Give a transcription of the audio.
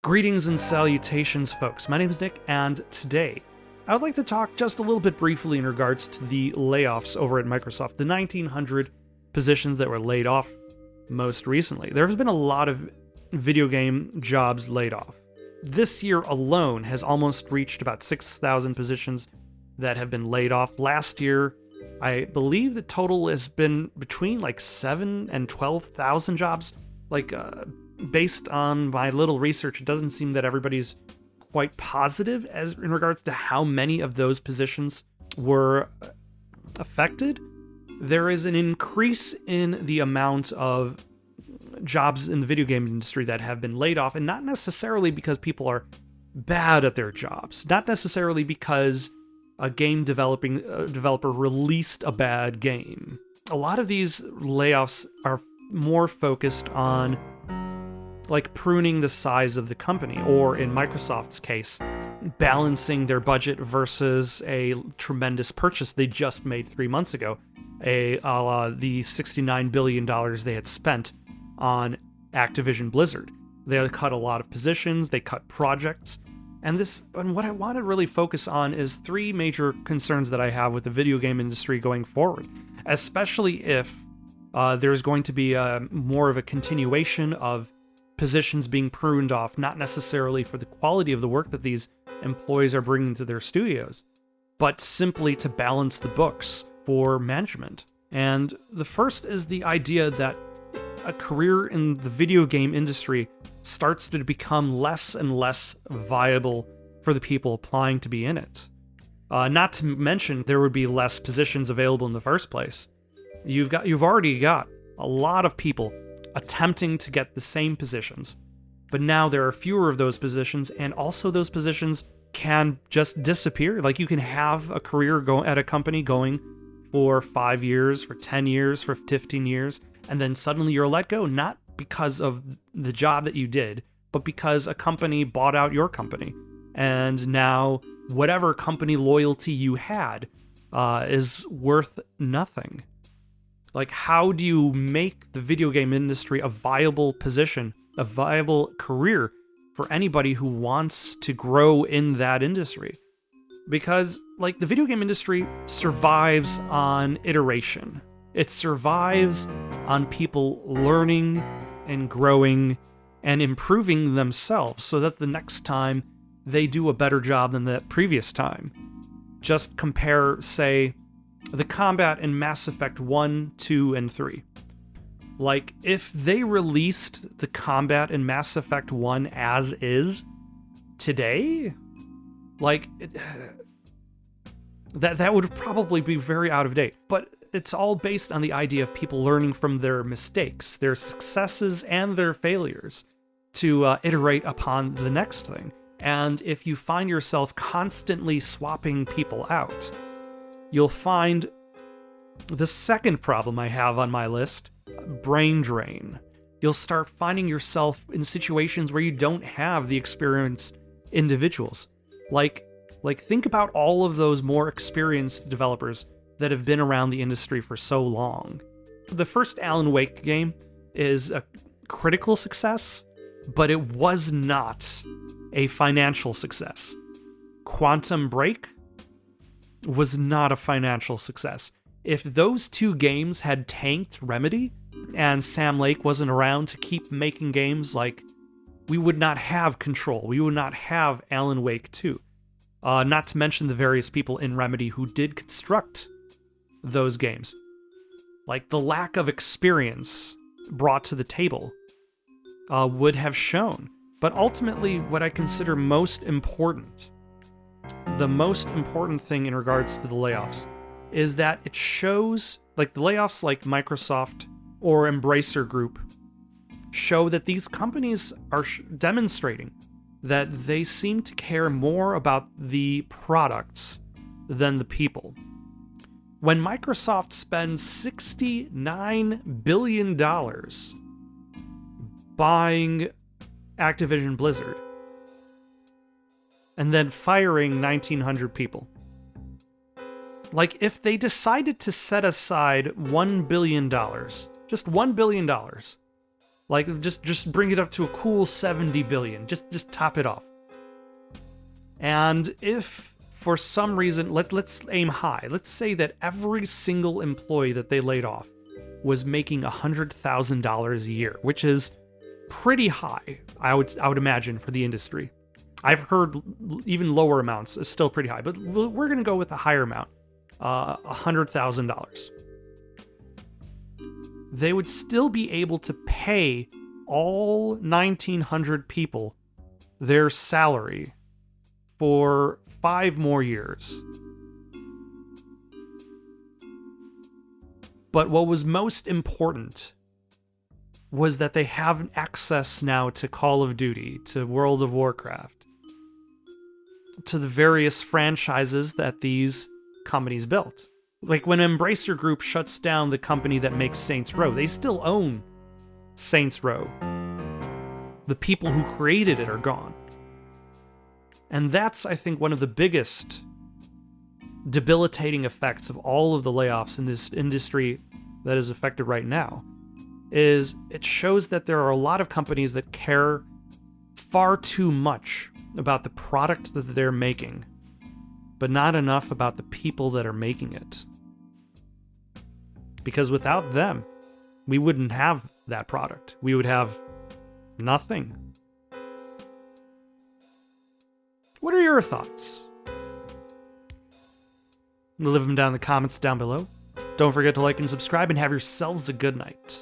Greetings and salutations, folks. My name is Nick, and today I would like to talk just a little bit briefly in regards to the layoffs over at Microsoft, the 1,900 positions that were laid off most recently. There has been a lot of video game jobs laid off. This year alone has almost reached about 6,000 positions that have been laid off. Last year, I believe the total has been between like 7,000 and 12,000 jobs. Based on my little research, it doesn't seem that everybody's quite positive as in regards to how many of those positions were affected. There is an increase in the amount of jobs in the video game industry that have been laid off, and not necessarily because people are bad at their jobs, not necessarily because a game developer released a bad game. A lot of these layoffs are more focused on like pruning the size of the company, or in Microsoft's case, balancing their budget versus a tremendous purchase they just made 3 months ago, the $69 billion they had spent on Activision Blizzard. They cut a lot of positions, they cut projects, and what I want to really focus on is three major concerns that I have with the video game industry going forward, especially if there's going to be more of a continuation of positions being pruned off, not necessarily for the quality of the work that these employees are bringing to their studios, but simply to balance the books for management. And the first is the idea that a career in the video game industry starts to become less and less viable for the people applying to be in it. Not to mention, there would be less positions available in the first place. You've already got a lot of people attempting to get the same positions, but now there are fewer of those positions, and also those positions can just disappear. Like, you can have a career at a company going for 5 years, for 10 years, for 15 years, and then suddenly you're let go, not because of the job that you did, but because a company bought out your company, and now whatever company loyalty you had is worth nothing. Like, how do you make the video game industry a viable position, a viable career for anybody who wants to grow in that industry? Because, like, the video game industry survives on iteration. It survives on people learning and growing and improving themselves so that the next time they do a better job than the previous time. Just compare, say, the combat in Mass Effect 1, 2, and 3. Like, if they released the combat in Mass Effect 1 as is today, like, that would probably be very out of date. But it's all based on the idea of people learning from their mistakes, their successes, and their failures to iterate upon the next thing. And if you find yourself constantly swapping people out, you'll find the second problem I have on my list, brain drain. You'll start finding yourself in situations where you don't have the experienced individuals. Like think about all of those more experienced developers that have been around the industry for so long. The first Alan Wake game is a critical success, but it was not a financial success. Quantum Break was not a financial success. If those two games had tanked Remedy and Sam Lake wasn't around to keep making games, like, we would not have Control. We would not have Alan Wake 2. Not to mention the various people in Remedy who did construct those games. Like, the lack of experience brought to the table would have shown. But ultimately, what I consider most important, the most important thing in regards to the layoffs, is that it shows, like, the layoffs like Microsoft or Embracer Group show that these companies are demonstrating that they seem to care more about the products than the people. When Microsoft spends $69 billion buying Activision Blizzard and then firing 1,900 people, like, if they decided to set aside $1 billion, just $1 billion, Like, just bring it up to a cool 70 billion. Just top it off. And if for some reason, let's aim high. Let's say that every single employee that they laid off was making $100,000 a year, which is pretty high, I would imagine, for the industry. I've heard even lower amounts is still pretty high, but we're going to go with a higher amount, $100,000. They would still be able to pay all 1,900 people their salary for 5 more years. But what was most important was that they have access now to Call of Duty, to World of Warcraft, to the various franchises that these companies built. Like when Embracer Group shuts down the company that makes Saints Row, they still own Saints Row. The people who created it are gone. And that's, I think, one of the biggest debilitating effects of all of the layoffs in this industry that is affected right now, is it shows that there are a lot of companies that care far too much about the product that they're making, but not enough about the people that are making it. Because without them, we wouldn't have that product. We would have nothing. What are your thoughts? Leave them down in the comments down below. Don't forget to like and subscribe, and have yourselves a good night.